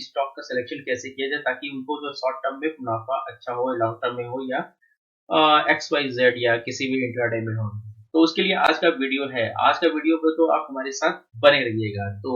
Stock का selection कैसे किया जाए ताकि उनको जो शॉर्ट टर्म में मुनाफा अच्छा हो, लॉन्ग टर्म में हो या एक्स वाई जेड या किसी भी इंट्राडे में हो। तो उसके लिए आज का वीडियो है। आज का वीडियो पे तो आप हमारे साथ बने रहिएगा। तो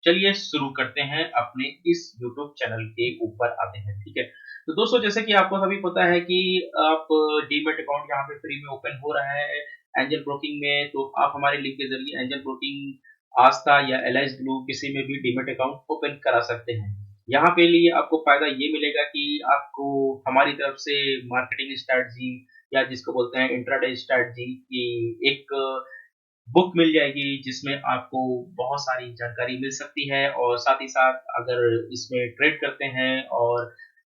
चलिए शुरू करते हैं अपने इस यूट्यूब चैनल के ऊपर आते हैं, ठीक है। तो दोस्तों जैसे कि आपको सभी पता है कि आप डीमेट अकाउंट यहाँ पे फ्री में ओपन हो रहा है एंजल ब्रोकिंग में। तो आप हमारे लिंक के जरिए एंजल ब्रोकिंग, आस्था या एलाइज ब्लू किसी में भी डीमेट अकाउंट ओपन करा सकते हैं। यहाँ पे लिए आपको फायदा ये मिलेगा कि आपको हमारी तरफ से मार्केटिंग स्ट्रैटेजी या जिसको बोलते हैं इंट्राडे स्ट्रैटेजी की एक बुक मिल जाएगी जिसमें आपको बहुत सारी जानकारी मिल सकती है। और साथ ही साथ अगर इसमें ट्रेड करते हैं और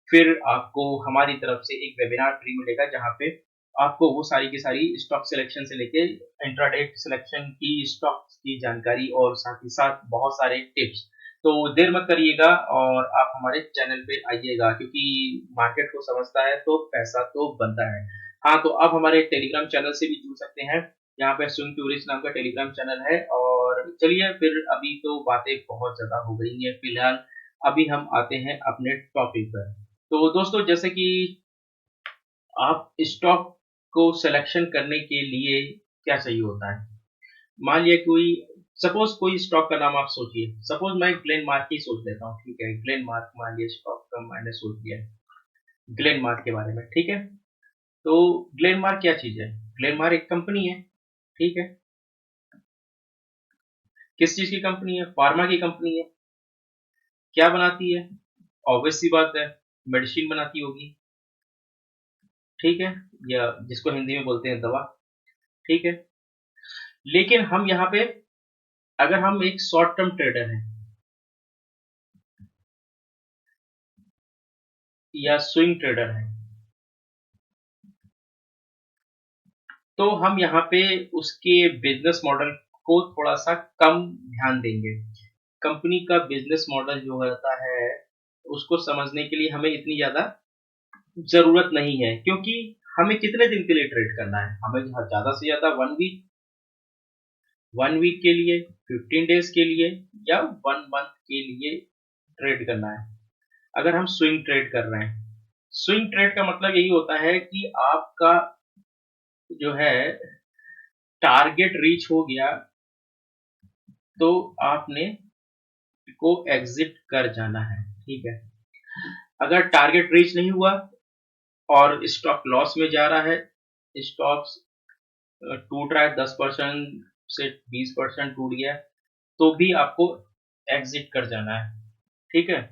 फिर आपको हमारी तरफ से एक वेबिनार फ्री मिलेगा जहाँ पे आपको वो सारी की सारी स्टॉक सिलेक्शन से लेके इंट्राडे सिलेक्शन की स्टॉक्स की जानकारी और साथ ही साथ बहुत सारे टिप्स। तो देर मत करिएगा और आप हमारे चैनल पे आइएगा क्योंकि मार्केट को समझता है तो पैसा तो बनता है। हाँ, तो आप हमारे टेलीग्राम चैनल से भी जुड़ सकते हैं। यहाँ पे स्विंग टूरिस्ट नाम का टेलीग्राम चैनल है। और चलिए फिर अभी तो बातें बहुत ज्यादा हो गई हैं, फिलहाल अभी हम आते हैं अपने टॉपिक पर। तो दोस्तों जैसे कि आप स्टॉक को सिलेक्शन करने के लिए क्या चाहिए होता है। मान लिया कोई, सपोज कोई स्टॉक का नाम आप सोचिए। सपोज मैं ग्लेन मार्क ही सोच लेता हूँ, ठीक है। ग्लेन मार्क मान लिया स्टॉक का मैंने सोच लिया ग्लेन मार्क के बारे में, ठीक है। तो ग्लेन मार्क क्या चीज है? ग्लेन मार्क एक कंपनी है, ठीक है। किस चीज की कंपनी है? फार्मा की कंपनी है। क्या बनाती है? ऑब्वियस सी बात है, मेडिसिन बनाती होगी, ठीक है। या जिसको हिंदी में बोलते हैं दवा, ठीक है। लेकिन हम यहाँ पे, अगर हम एक शॉर्ट टर्म ट्रेडर हैं या स्विंग ट्रेडर हैं, तो हम यहाँ पे उसके बिजनेस मॉडल को थोड़ा सा कम ध्यान देंगे। कंपनी का बिजनेस मॉडल जो रहता है उसको समझने के लिए हमें इतनी ज्यादा जरूरत नहीं है, क्योंकि हमें कितने दिन के लिए ट्रेड करना है? हमें ज्यादा से ज्यादा 1 वीक, 1 वीक के लिए, 15 डेज के लिए या 1 मंथ के लिए ट्रेड करना है। अगर हम स्विंग ट्रेड कर रहे हैं, स्विंग ट्रेड का मतलब यही होता है कि आपका जो है टारगेट रीच हो गया तो आपने को एग्जिट कर जाना है, ठीक है। अगर टारगेट रीच नहीं हुआ और स्टॉक लॉस में जा रहा है, स्टॉक टूट रहा है, 10% से 20% टूट गया, तो भी आपको एग्जिट कर जाना है, ठीक है।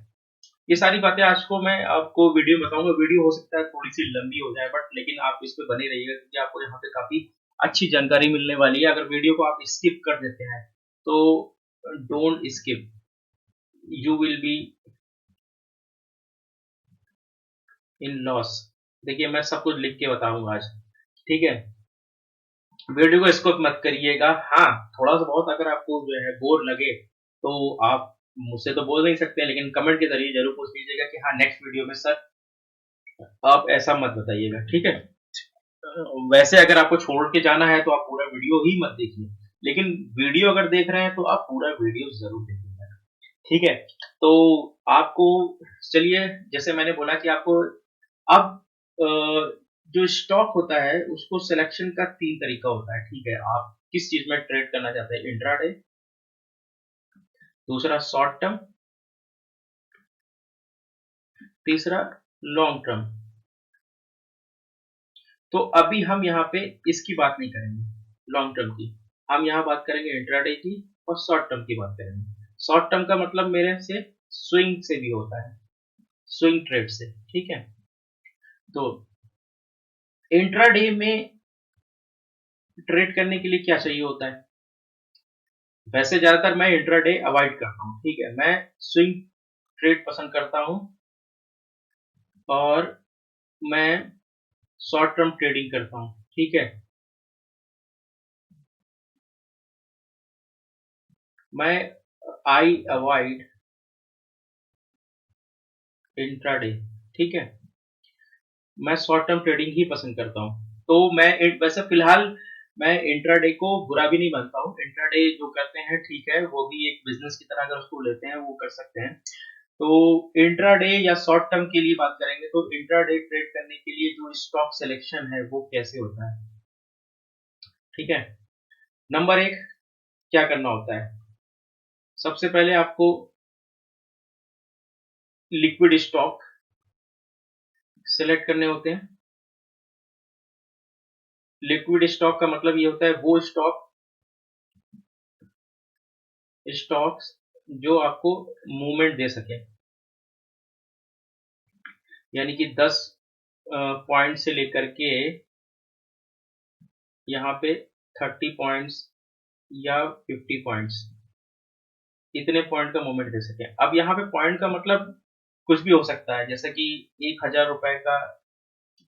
ये सारी बातें आज को मैं आपको वीडियो में बताऊंगा। वीडियो हो सकता है थोड़ी सी लंबी हो जाए, बट लेकिन आप इस पे बने रहिएगा क्योंकि आपको यहाँ पे काफी अच्छी जानकारी मिलने वाली है। अगर वीडियो को आप स्किप कर देते हैं तो don't skip, you will be in loss. देखिए मैं सब कुछ लिख के बताऊंगा आज, ठीक है। वीडियो को स्किप मत करिएगा। हाँ, थोड़ा सा बहुत अगर आपको जो है बोर लगे तो आप मुझसे तो बोल नहीं सकते, लेकिन कमेंट के जरिए जरूर पूछ लीजिएगा कि हाँ नेक्स्ट वीडियो में सर आप ऐसा मत बताइएगा, ठीक है। वैसे अगर आपको छोड़ के जाना है तो आप पूरा वीडियो ही मत देखिए, लेकिन वीडियो अगर देख रहे हैं तो आप पूरा वीडियो जरूर देखिएगा, ठीक है। तो आपको, चलिए जैसे मैंने बोला कि आपको अब जो स्टॉक होता है उसको सिलेक्शन का 3 तरीका होता है, ठीक है। आप किस चीज में ट्रेड करना चाहते हैं? इंट्राडे, दूसरा शॉर्ट टर्म, तीसरा लॉन्ग टर्म। तो अभी हम यहाँ पे इसकी बात नहीं करेंगे, लॉन्ग टर्म की। हम यहाँ बात करेंगे इंट्राडे की और शॉर्ट टर्म की बात करेंगे। शॉर्ट टर्म का मतलब मेरे से स्विंग से भी होता है, स्विंग ट्रेड से, ठीक है। तो इंट्राडे में ट्रेड करने के लिए क्या चाहिए होता है? वैसे ज्यादातर मैं इंट्राडे अवॉइड करता हूँ, ठीक है। मैं स्विंग ट्रेड पसंद करता हूँ और मैं शॉर्ट टर्म ट्रेडिंग करता हूँ, ठीक है। मैं आई अवॉइड इंट्राडे, ठीक है। मैं शॉर्ट टर्म ट्रेडिंग ही पसंद करता हूँ। तो मैं वैसे फिलहाल मैं इंट्राडे को बुरा भी नहीं मानता हूँ। इंट्राडे जो करते हैं ठीक है, वो भी एक बिजनेस की तरह अगर उसको लेते हैं वो कर सकते हैं। तो इंट्राडे या शॉर्ट टर्म के लिए बात करेंगे तो इंट्राडे ट्रेड करने के लिए जो स्टॉक सिलेक्शन है वो कैसे होता है, ठीक है। नंबर एक, क्या करना होता है, सबसे पहले आपको लिक्विड स्टॉक सिलेक्ट करने होते हैं। लिक्विड स्टॉक का मतलब ये होता है वो स्टॉक्स जो आपको मूवमेंट दे सके, यानी कि 10 पॉइंट से लेकर के यहाँ पे 30 पॉइंट्स या 50 पॉइंट्स, इतने पॉइंट का मूवमेंट दे सके। अब यहाँ पे पॉइंट का मतलब कुछ भी हो सकता है, जैसे कि 1000 रुपए का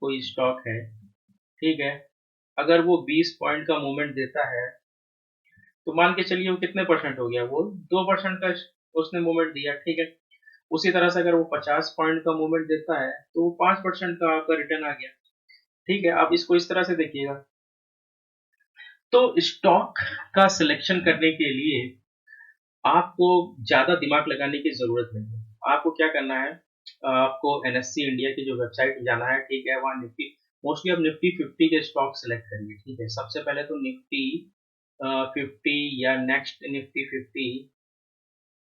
कोई स्टॉक है, ठीक है, अगर वो 20 पॉइंट का मूवमेंट देता है तो मान के चलिए वो कितने परसेंट हो गया, वो 2% का उसने मूवमेंट दिया, ठीक है। उसी तरह से अगर वो 50 पॉइंट का मूवमेंट देता है तो वो 5% का आपका रिटर्न आ गया, ठीक है। आप इसको इस तरह से देखिएगा। तो स्टॉक का सिलेक्शन करने के लिए आपको ज्यादा दिमाग लगाने की जरूरत नहीं है। आपको क्या करना है, आपको एनएससी इंडिया की जो वेबसाइट जाना है, ठीक है, वहाँ निफ्टी, मोस्टली आप निफ्टी 50 के स्टॉक सेलेक्ट करिए, ठीक है। सबसे पहले तो निफ्टी 50 या नेक्स्ट निफ्टी 50,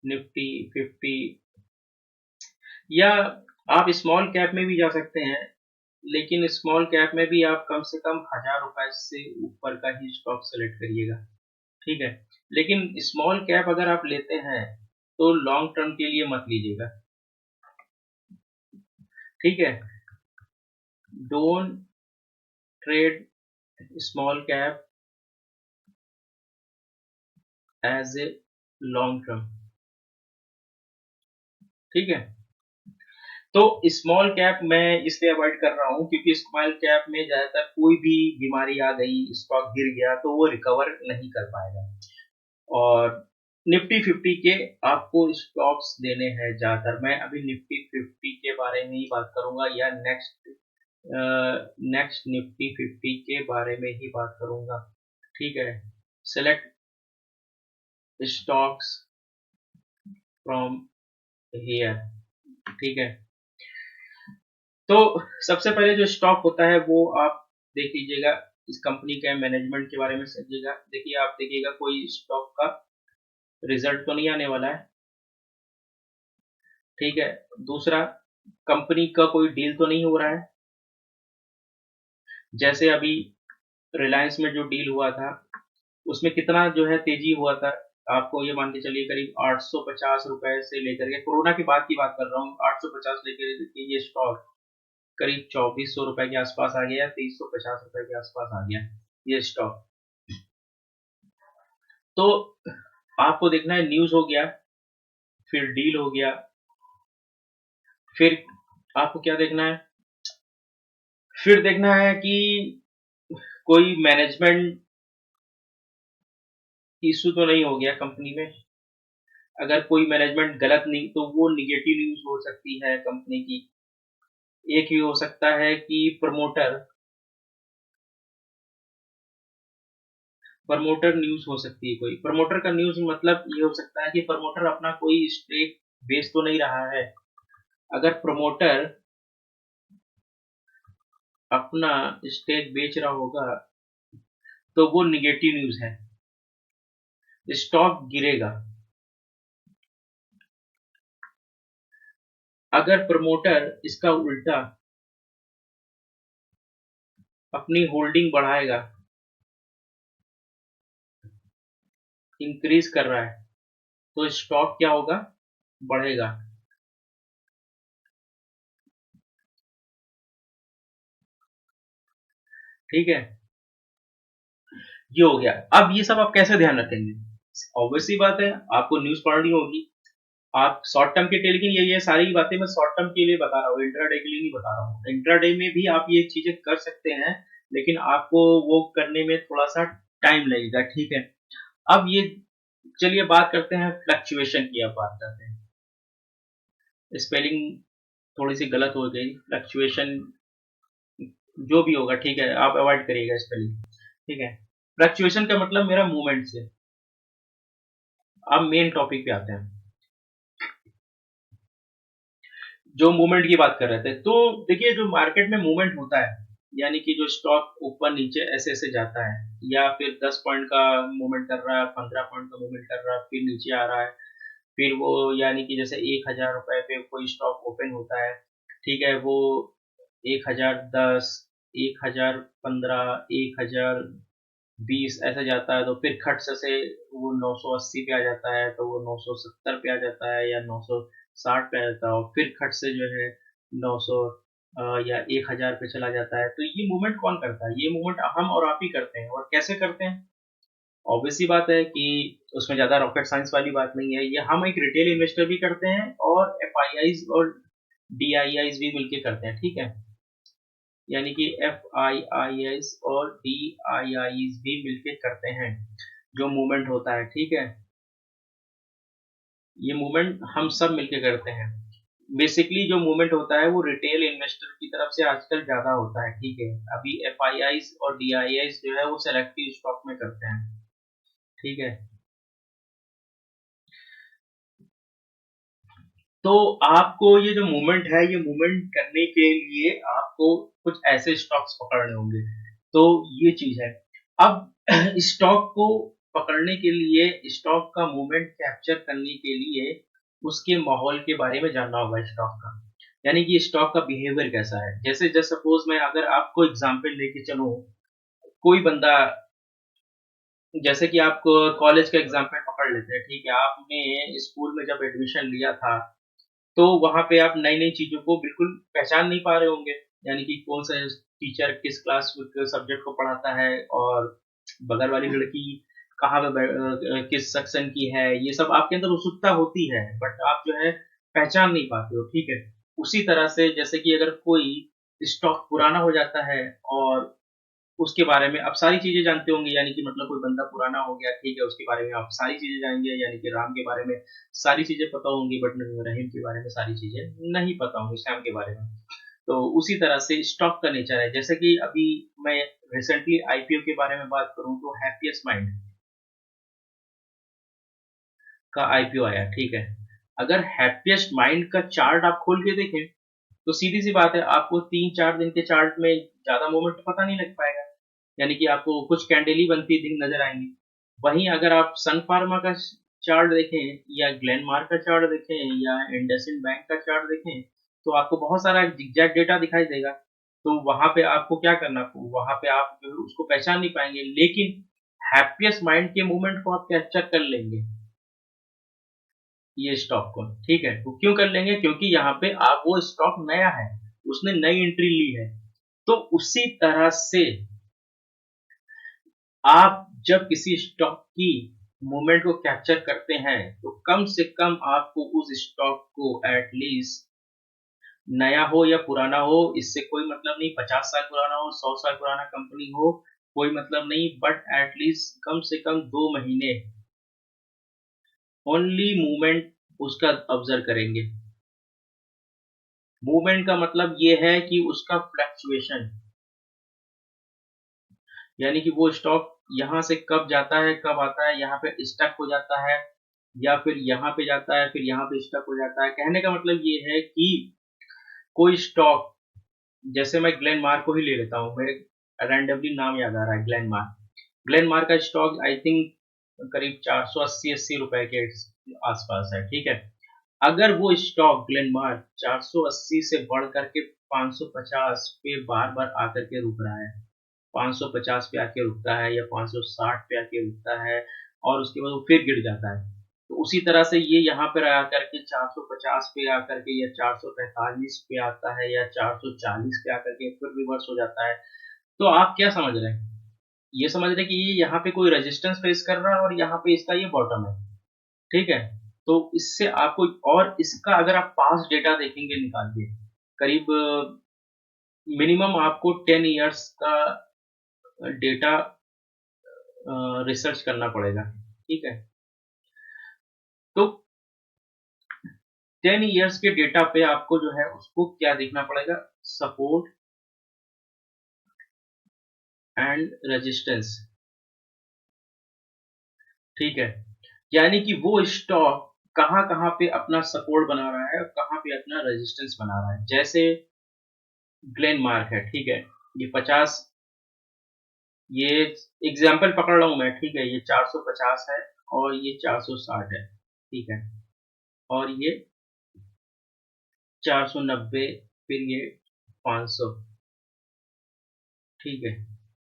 निफ्टी 50, या आप स्मॉल कैप में भी जा सकते हैं, लेकिन स्मॉल कैप में भी आप कम से कम 1000 रुपए से ऊपर का ही स्टॉक सेलेक्ट करिएगा, ठीक है। लेकिन स्मॉल कैप अगर आप लेते हैं तो लॉन्ग टर्म के लिए मत लीजिएगा, ठीक है। Don't trade small cap as a long term, ठीक है। तो स्मॉल कैप मैं इसलिए अवॉइड कर रहा हूं क्योंकि स्मॉल कैप में ज्यादातर कोई भी बीमारी आ गई, स्टॉक गिर गया तो वो रिकवर नहीं कर पाएगा। और निफ्टी 50 के आपको स्टॉक्स देने हैं ज्यादातर। मैं अभी निफ्टी 50 के बारे में ही बात करूंगा, या नेक्स्ट निफ्टी 50 के बारे में ही बात करूंगा, ठीक है। सेलेक्ट स्टॉक्स फ्रॉम हियर, ठीक है। तो सबसे पहले जो स्टॉक होता है वो आप देख लीजिएगा, इस कंपनी के मैनेजमेंट के बारे में समझिएगा। देखिए, आप देखिएगा कोई स्टॉक का रिजल्ट तो नहीं आने वाला है, ठीक है। दूसरा, कंपनी का कोई डील तो नहीं हो रहा है, जैसे अभी रिलायंस में जो डील हुआ था उसमें कितना जो है तेजी हुआ था। आपको ये मान के चलिए करीब 850 रुपए से लेकर के, कोरोना के बाद की बात कर रहा हूँ, 850 लेकर के ये स्टॉक करीब 2400 रुपए के आसपास आ गया, 2350 रुपए के आसपास आ गया ये स्टॉक। तो आपको देखना है, न्यूज हो गया, फिर डील हो गया, फिर आपको क्या देखना है, फिर देखना है कि कोई मैनेजमेंट इशू तो नहीं हो गया कंपनी में। अगर कोई मैनेजमेंट गलत नहीं तो वो निगेटिव न्यूज हो सकती है कंपनी की। एक ये हो सकता है कि प्रमोटर न्यूज हो सकती है, कोई प्रमोटर का न्यूज मतलब ये हो सकता है कि प्रमोटर अपना कोई स्टेक बेच तो नहीं रहा है। अगर प्रमोटर अपना स्टेक बेच रहा होगा तो वो निगेटिव न्यूज है, स्टॉक गिरेगा। अगर प्रमोटर इसका उल्टा अपनी होल्डिंग बढ़ाएगा, इंक्रीज कर रहा है, तो स्टॉक क्या होगा, बढ़ेगा, ठीक है। ये हो गया। अब ये सब आप कैसे ध्यान रखेंगे, ऑब्वियसली बात है, आपको न्यूज पढ़नी होगी। आप शॉर्ट टर्म के लिए, लेकिन ये सारी बातें मैं शॉर्ट टर्म के लिए बता रहा हूँ, इंट्राडे के लिए नहीं बता रहा हूँ। इंट्राडे में भी आप ये चीजें कर सकते हैं, लेकिन आपको वो करने में थोड़ा सा टाइम लगेगा, ठीक है। अब ये, चलिए बात करते हैं फ्लक्चुएशन की। अब बात करते हैं, स्पेलिंग थोड़ी सी गलत हो गई, फ्लक्चुएशन जो भी होगा, ठीक है, आप अवॉइड करिएगा स्पेलिंग, ठीक है। फ्लक्चुएशन का मतलब मेरा मूवमेंट से। अब मेन टॉपिक पे आते हैं। जो मूवमेंट की बात कर रहे थे, तो देखिए जो मार्केट में मूवमेंट होता है, यानी कि जो स्टॉक ऊपर नीचे ऐसे ऐसे जाता है, या फिर 10 पॉइंट का मूवमेंट कर रहा है, 15 पॉइंट का मूवमेंट कर रहा है, फिर नीचे आ रहा है, फिर वो यानी कि जैसे 1000 रुपए पे कोई स्टॉक ओपन होता है, ठीक है, वो 1010, 1015, 1020 ऐसे जाता है, तो फिर खट से वो 980 पे आ जाता है, तो वो 970 पे आ जाता है, या 960 पे आ जाता है, और फिर खट से जो है 900 या 1000 पे चला जाता है। तो ये मूवमेंट कौन करता है? ये मूवमेंट हम और आप ही करते हैं। और कैसे करते हैं? ऑब्वियस सी बात है कि उसमें ज़्यादा रॉकेट साइंस वाली बात नहीं है। ये हम एक रिटेल इन्वेस्टर भी करते हैं, और एफआईआईज और डीआईआईज भी मिलके करते हैं, ठीक है। यानी कि एफआईआईज और डीआईआईज भी मिलके करते हैं जो मूवमेंट होता है, ठीक है। ये मूवमेंट हम सब मिलके करते हैं। बेसिकली जो मूवमेंट होता है वो रिटेल इन्वेस्टर की तरफ से आजकल ज्यादा होता है, ठीक है। अभी एफआईआईज और डीआईआईज जो है वो सेलेक्टिव स्टॉक में करते हैं, ठीक है। तो आपको ये जो मूवमेंट है, ये मूवमेंट करने के लिए आपको कुछ ऐसे स्टॉक्स पकड़ने होंगे। तो ये चीज है। अब स्टॉक को पकड़ने के लिए, स्टॉक का मूवमेंट कैप्चर करने के लिए उसके माहौल के बारे में जानना होगा स्टॉक का। यानी कि स्टॉक का बिहेवियर कैसा है। जैसे जस्ट सपोज मैं अगर आपको एग्जांपल लेके चलूं, कोई बंदा, जैसे कि आप कॉलेज का एग्जांपल पकड़ लेते हैं, ठीक है। आपने स्कूल में जब एडमिशन लिया था, तो वहाँ पे आप नई-नई चीज़ों को बिल्कुल पहचान नहीं पा रहे होंगे। यानी कि कौन सा टीचर किस क्लास के सब्जेक्ट को पढ़ाता है, और बगल वाली लड़की कहाँ पे किस सेक्शन की है, ये सब आपके अंदर उत्सुकता होती है, बट आप जो है पहचान नहीं पाते हो, ठीक है। उसी तरह से जैसे कि अगर कोई स्टॉक पुराना हो जाता है, और उसके बारे में आप सारी चीज़ें जानते होंगे, यानी कि मतलब कोई बंदा पुराना हो गया, ठीक है, उसके बारे में आप सारी चीज़ें जानेंगे, यानी कि राम के बारे में सारी चीज़ें पता होंगी, बट रहीम के बारे में सारी चीज़ें नहीं पता होंगी, श्याम के बारे में। तो उसी तरह से स्टॉक का नेचर है। जैसे कि अभी मैं रिसेंटली आईपीओ के बारे में बात करूँ, तो हैप्पीएस्ट माइंड का आईपीओ आया, ठीक है। अगर हैप्पीएस्ट माइंड का चार्ट आप खोल के देखें, तो सीधी-सी बात है, आपको 3-4 दिन के चार्ट में ज़्यादा मूवमेंट पता नहीं लग पाएगा। यानी कि आपको कुछ कैंडल ही बनती दिन नज़र आएँगी। वहीं अगर आप सन फार्मा का चार्ट देखें, या ग्लेनमार्क का चार्ट देखें, या इंडसइंड बैंक का चार्ट देखें, तो आपको बहुत सारा ज़िगज़ैग डेटा दिखाई देगा। तो वहाँ पे आपको क्या करना, वहाँ पे आप जो है उसको पहचान नहीं पाएँगे, लेकिन हैप्पीएस्ट माइंड के मूवमेंट को आप कैप्चर कर लेंगे, ये स्टॉक को, ठीक है। तो क्यों कर लेंगे? क्योंकि यहाँ पे आप, वो स्टॉक नया है, उसने नई एंट्री ली है। तो उसी तरह से आप जब किसी स्टॉक की मूवमेंट को कैप्चर करते हैं, तो कम से कम आपको उस स्टॉक को एटलीस्ट, नया हो या पुराना हो, इससे कोई मतलब नहीं, 50 साल पुराना हो, 100 साल पुराना कंपनी हो, कोई मतलब नहीं, बट एटलीस्ट कम से कम 2 महीने ओनली मूवमेंट उसका ऑब्जर्व करेंगे। मूवमेंट का मतलब ये है कि उसका फ्लक्चुएशन, यानी कि वो स्टॉक यहाँ से कब जाता है, कब आता है, यहाँ पे स्टक हो जाता है, या फिर यहाँ पे जाता है, फिर यहाँ पे स्टक हो जाता है। कहने का मतलब ये है कि कोई स्टॉक, जैसे मैं ग्लेनमार्क को ही ले लेता हूँ, मेरे रैंडमली नाम याद आ रहा है, ग्लेनमार्क। ग्लेनमार्क का स्टॉक आई थिंक करीब 480-80 रुपए के आसपास है, ठीक है। अगर वो स्टॉक ग्लेनमार्क 480 से बढ़ करके 550 पे बार बार आकर के रुक रहा है, 550 पे आके रुकता है, या 560 पे आके रुकता है, और उसके बाद वो फिर गिर जाता है, तो उसी तरह से ये यहाँ पर आकर के 450 पे आकर के, या 445 पे आता है, या 440 पे आकर के फिर रिवर्स हो जाता है। तो आप क्या समझ रहे हैं? ये समझ रहे हैं कि ये यहाँ पे कोई रेजिस्टेंस फेस कर रहा है, और यहाँ पे इसका ये बॉटम है, ठीक है। तो इससे आपको, और इसका अगर आप पास्ट डेटा देखेंगे निकाल के, करीब मिनिमम आपको 10 इयर्स का डेटा रिसर्च करना पड़ेगा, ठीक है। तो 10 इयर्स के डेटा पे आपको जो है उसको क्या देखना पड़ेगा, सपोर्ट एंड रेजिस्टेंस, ठीक है। यानी कि वो स्टॉक कहाँ कहाँ पे अपना सपोर्ट बना रहा है और कहाँ पे अपना रेजिस्टेंस बना रहा है। जैसे ग्लेन मार्क है, ठीक है, ये 50, ये एग्जाम्पल पकड़ रहा हूँ मैं, ठीक है, ये 450 है और ये 460 है, ठीक है, और ये 490, फिर ये 500, ठीक है।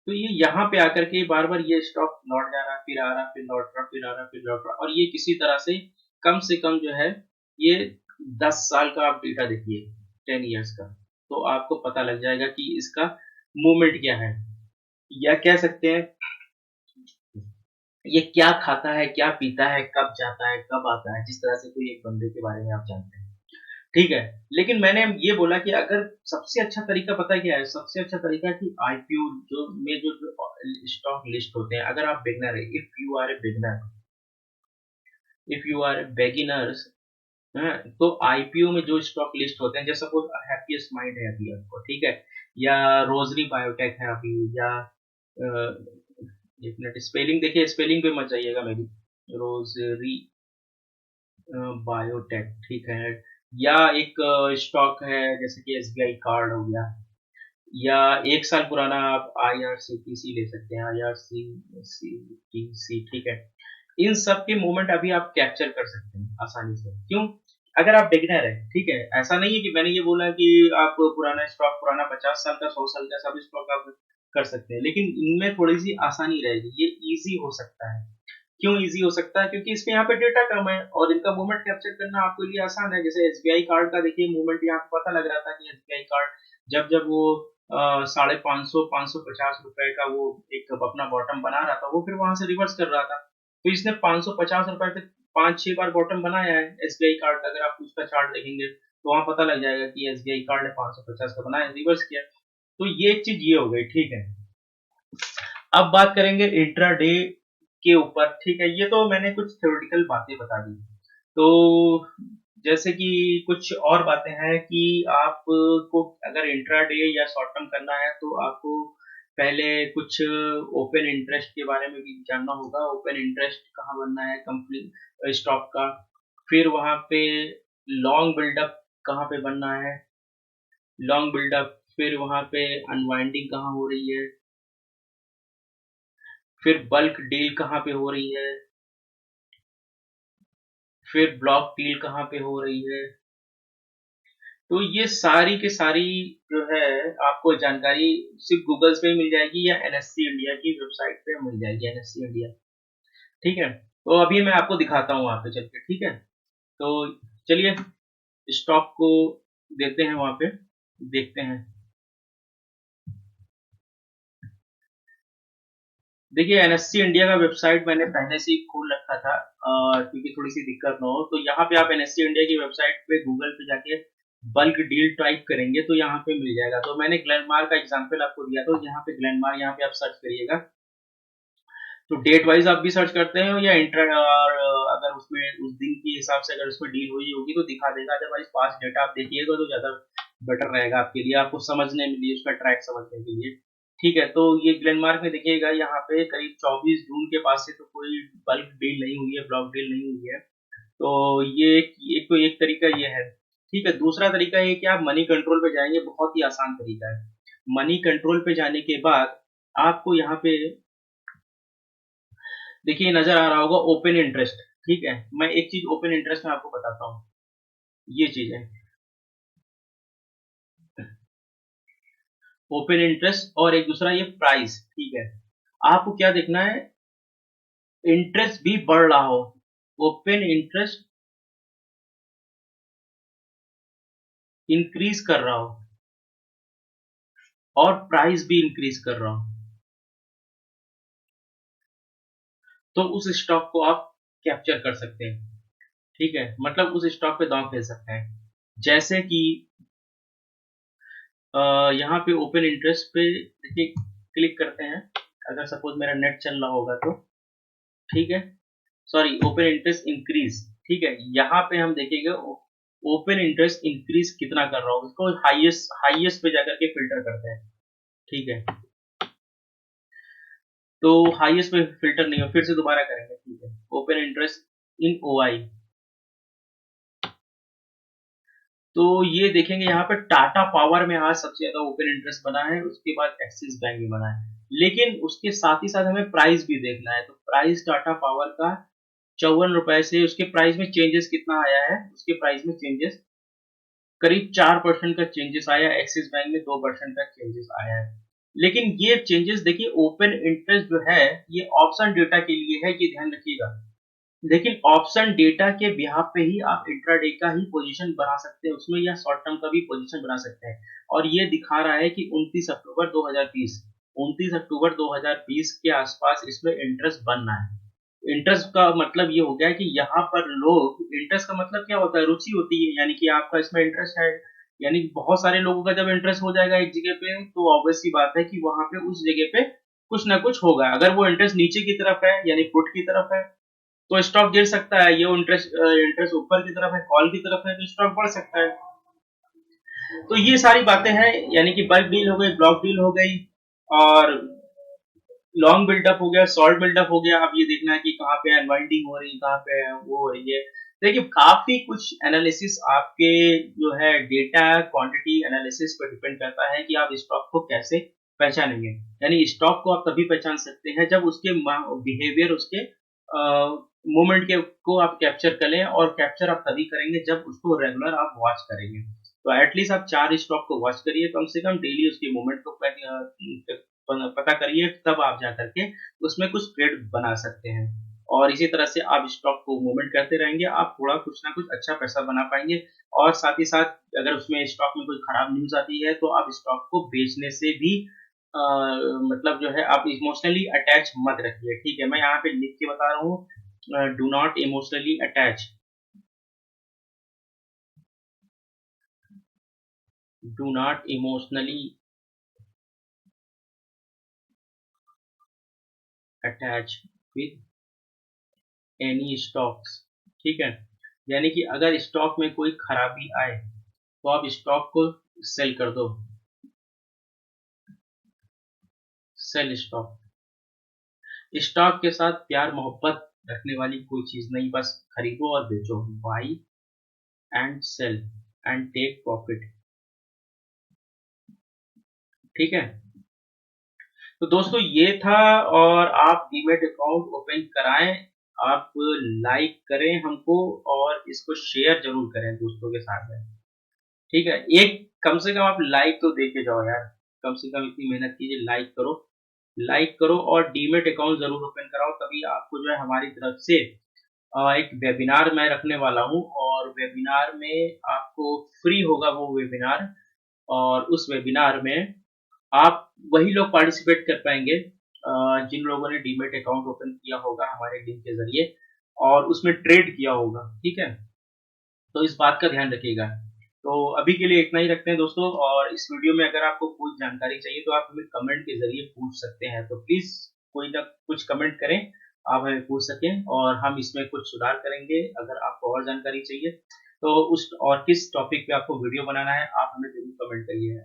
तो ये यहाँ पे आकर के बार बार ये स्टॉक लौट जा रहा, फिर आ रहा, फिर लौट रहा, फिर आ रहा, फिर लौट रहा, और ये किसी तरह से कम जो है, ये 10 साल का आप डेटा देखिए, 10 ईयर्स का, तो आपको पता लग जाएगा कि इसका मूवमेंट क्या है, या कह सकते हैं ये क्या खाता है, क्या पीता है, कब जाता है, कब आता है, जिस तरह से कोई एक बंदे के बारे में आप जानते हैं, ठीक है। लेकिन मैंने ये बोला कि अगर सबसे अच्छा तरीका पता है क्या है, सबसे अच्छा तरीका है कि आईपीओ जो स्टॉक लिस्ट होते हैं, अगर आप बिगनर है, if you are a beginners, तो आईपीओ में जो स्टॉक लिस्ट होते हैं, जैसे सपोज हैप्पीएस्ट माइंड है अभी आपको, ठीक है, या रोजरी बायोटेक है अभी, या एक मिनट, स्पेलिंग देखिए, स्पेलिंग पे मत जाइएगा मेरी, रोजरी बायोटेक, ठीक है, या एक स्टॉक है जैसे कि एसबीआई कार्ड हो गया, या 1 साल पुराना आप आईआरसीटीसी ले सकते हैं, आईआरसीटीसी, ठीक है। इन सब के मूवमेंट अभी आप कैप्चर कर सकते हैं आसानी से, क्यों? अगर आप बिगिनर है, ठीक है, ऐसा नहीं है कि मैंने ये बोला कि आप पुराना स्टॉक, पुराना 50 साल का, 100 साल का सब स्टॉक आप कर सकते हैं, लेकिन इनमें थोड़ी सी आसानी रहेगी, ये इजी हो सकता है। क्यों इजी हो सकता है? क्योंकि इसमें यहाँ पे डेटा कम है और इनका मूवमेंट कैप्चर करना आपके लिए आसान है। जैसे एसबीआई कार्ड का देखिए मूवमेंट, यहाँ पे पता लग रहा था कि एसबीआई कार्ड जब जब वो 550 का वो एक अपना बॉटम बना रहा था, वो फिर वहां से रिवर्स कर रहा था, तो इसने 550 पे 5-6 बार बॉटम बनाया है एसबीआई कार्ड का। अगर आप उसका चार्ट देखेंगे तो वहां पता लग जाएगा कि एसबीआई कार्ड ने 550 का बनाया, रिवर्स किया। तो ये एक चीज ये हो गई, ठीक है। अब बात करेंगे इंट्राडे के ऊपर, ठीक है, ये तो मैंने कुछ थ्योरेटिकल बातें बता दी। तो जैसे कि कुछ और बातें हैं कि आपको अगर इंट्राडे या शॉर्ट टर्म करना है तो आपको पहले कुछ ओपन इंटरेस्ट के बारे में भी जानना होगा। ओपन इंटरेस्ट कहाँ बनना है कंपनी स्टॉक का, फिर वहां पे लॉन्ग बिल्डअप कहाँ पे बनना है, लॉन्ग बिल्डअप, फिर वहां पे अनवाइंडिंग कहाँ हो रही है, फिर बल्क डील कहाँ पे हो रही है, फिर ब्लॉक डील कहाँ पे हो रही है। तो ये सारी की सारी जो है आपको जानकारी सिर्फ गूगल पे ही मिल जाएगी या एनएससी इंडिया की वेबसाइट पे मिल जाएगी, एनएससी इंडिया, ठीक है। तो अभी मैं आपको दिखाता हूँ वहां पे चल के, ठीक है। तो चलिए स्टॉक को देते हैं वहां पे, देखते हैं। देखिए एनएससी इंडिया का वेबसाइट मैंने पहले से ही खोल रखा था, क्योंकि थोड़ी सी दिक्कत ना हो। तो यहाँ पे आप एनएससी इंडिया की वेबसाइट पे गूगल पे जाके बल्क डील टाइप करेंगे तो यहाँ पे मिल जाएगा। तो मैंने ग्लेनमार्क का एग्जांपल आपको दिया, तो यहाँ पे ग्लेनमार्क, यहाँ पे आप सर्च करिएगा। तो डेट वाइज आप भी सर्च करते हैं या इंटर, और अगर उसमें उस दिन के हिसाब से अगर उसमें डील हुई होगी तो दिखा देगा, अदरवाइज पास डेटा आप देखिएगा तो ज्यादा बेटर रहेगा आपके लिए, आपको समझने के लिए, उसका ट्रैक समझने के लिए, ठीक है। तो ये ग्लेनमार्क में देखिएगा, यहाँ पे करीब 24 जून के पास से तो कोई बल्क डील नहीं हुई है, ब्लॉक डील नहीं हुई है। तो ये एक तो एक तरीका ये है, ठीक है। दूसरा तरीका ये कि आप मनी कंट्रोल पे जाएंगे, बहुत ही आसान तरीका है। मनी कंट्रोल पे जाने के बाद आपको यहाँ पे देखिए नजर आ रहा होगा ओपन इंटरेस्ट, ठीक है। मैं एक चीज ओपन इंटरेस्ट में आपको बताता हूँ, ये चीज है ओपन इंटरेस्ट, और एक दूसरा ये प्राइस, ठीक है। आपको क्या देखना है, इंटरेस्ट भी बढ़ रहा हो, ओपन इंटरेस्ट इंक्रीज कर रहा हो और प्राइस भी इंक्रीज कर रहा हो, तो उस स्टॉक को आप कैप्चर कर सकते हैं, ठीक है। मतलब उस स्टॉक पे दांव खेल सकते हैं। जैसे कि यहाँ पे ओपन इंटरेस्ट पे देखिए, क्लिक करते हैं, अगर सपोज मेरा नेट चल रहा होगा तो, ठीक है, सॉरी, ओपन इंटरेस्ट इंक्रीज, ठीक है। यहाँ पे हम देखेंगे ओपन इंटरेस्ट इंक्रीज कितना कर रहा होगा, इसको हाईएस्ट हाईएस्ट पे जाकर के फिल्टर करते हैं, ठीक है। तो हाईएस्ट पे फिल्टर नहीं हो, फिर से दोबारा करेंगे, ठीक है। ओपन इंटरेस्ट इन ओआई, तो ये देखेंगे यहाँ पे टाटा पावर में आज सबसे ज्यादा ओपन इंटरेस्ट बना है, उसके बाद एक्सिस बैंक में बना है। लेकिन उसके साथ ही साथ हमें प्राइस भी देखना है, तो प्राइस टाटा पावर का 54 रुपए से उसके प्राइस में चेंजेस कितना आया है, उसके प्राइस में चेंजेस करीब 4% का चेंजेस आया, एक्सिस बैंक में 2% का चेंजेस आया है। लेकिन ये चेंजेस देखिए, ओपन इंटरेस्ट जो है ये ऑप्शन डेटा के लिए है, ये ध्यान रखिएगा। लेकिन ऑप्शन डेटा के बिहाफ पे ही आप इंट्राडे का ही पोजीशन बना सकते हैं उसमें, या शॉर्ट टर्म का भी पोजीशन बना सकते हैं। और ये दिखा रहा है कि 29 अक्टूबर 2020 के आसपास इसमें इंटरेस्ट बनना है। इंटरेस्ट का मतलब ये हो गया है कि यहाँ पर लोग, इंटरेस्ट का मतलब क्या होता है, रुचि होती है, यानी कि आपका इसमें इंटरेस्ट है। यानी बहुत सारे लोगों का जब इंटरेस्ट हो जाएगा एक जगह पे, तो ऑब्वियस सी बात है कि वहां पे उस जगह पे कुछ ना कुछ होगा। अगर वो इंटरेस्ट नीचे की तरफ है, यानी पुट की तरफ है, तो स्टॉक गिर सकता है। ये इंटरेस्ट इंटरेस्ट ऊपर की तरफ है, कॉल की तरफ है, तो स्टॉक बढ़ सकता है। तो ये सारी बातें हैं, यानी कि बल्क डील हो गई, ब्लॉक डील हो गई, और लॉन्ग बिल्डअप हो गया, शॉर्ट बिल्डअप हो गया। अब ये देखना है कि कहाँ पे अनवाइंडिंग हो रही है, कहाँ पे वो हो रही है। देखिए काफी कुछ एनालिसिस आपके जो है डेटा क्वांटिटी एनालिसिस पर डिपेंड करता है कि आप स्टॉक को कैसे पहचानेंगे। यानी स्टॉक को आप तभी पहचान सकते हैं जब उसके बिहेवियर, उसके मूवमेंट के को आप कैप्चर कर लें, और कैप्चर आप तभी करेंगे जब उसको रेगुलर आप वॉच करेंगे। तो एटलीस्ट आप 4 स्टॉक को वॉच करिए कम से कम डेली, उसके मूवमेंट को पता करिए, तब आप जा करके उसमें कुछ ट्रेड बना सकते हैं। और इसी तरह से आप स्टॉक को मूवमेंट करते रहेंगे, आप थोड़ा कुछ ना कुछ अच्छा पैसा बना पाएंगे। और साथ ही साथ अगर उसमें स्टॉक में कोई खराब न्यूज आती है, तो आप स्टॉक को बेचने से भी मतलब जो है आप इमोशनली अटैच मत रखिए। ठीक है, मैं यहाँ पे लिख के बता रहा हूँ, do not emotionally attach, do not emotionally attach with any stocks. ठीक है, यानी कि अगर स्टॉक में कोई खराबी आए, तो आप स्टॉक को सेल कर दो, सेल स्टॉक। स्टॉक के साथ प्यार मोहब्बत रखने वाली कोई चीज नहीं, बस खरीदो और बेचो, buy and sell and take profit. ठीक है, तो दोस्तों ये था। और आप डीमेट अकाउंट ओपन कराएं, आप लाइक करें हमको, और इसको शेयर जरूर करें दोस्तों के साथ में। ठीक है, एक कम से कम आप लाइक तो दे के जाओ यार, कम से कम इतनी मेहनत कीजिए, लाइक करो, लाइक करो और डीमेट अकाउंट जरूर ओपन कराओ, तभी आपको जो है हमारी तरफ से एक वेबिनार मैं रखने वाला हूँ, और वेबिनार में आपको फ्री होगा वो वेबिनार। और उस वेबिनार में आप वही लोग पार्टिसिपेट कर पाएंगे जिन लोगों ने डीमेट अकाउंट ओपन किया होगा हमारे लिंक के जरिए, और उसमें ट्रेड किया होगा। ठीक है, तो इस बात का ध्यान रखिएगा। तो अभी के लिए इतना ही रखते हैं दोस्तों, और इस वीडियो में अगर आपको कोई जानकारी चाहिए तो आप हमें कमेंट के जरिए पूछ सकते हैं। तो प्लीज कोई ना कुछ कमेंट करें, आप हमें पूछ सकें, और हम इसमें कुछ सुधार करेंगे। अगर आपको और जानकारी चाहिए, तो उस और किस टॉपिक पे आपको वीडियो बनाना है, आप हमें जरूर कमेंट करिए।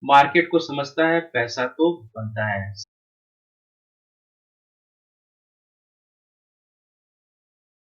मार्केट को समझता है पैसा तो बनता है।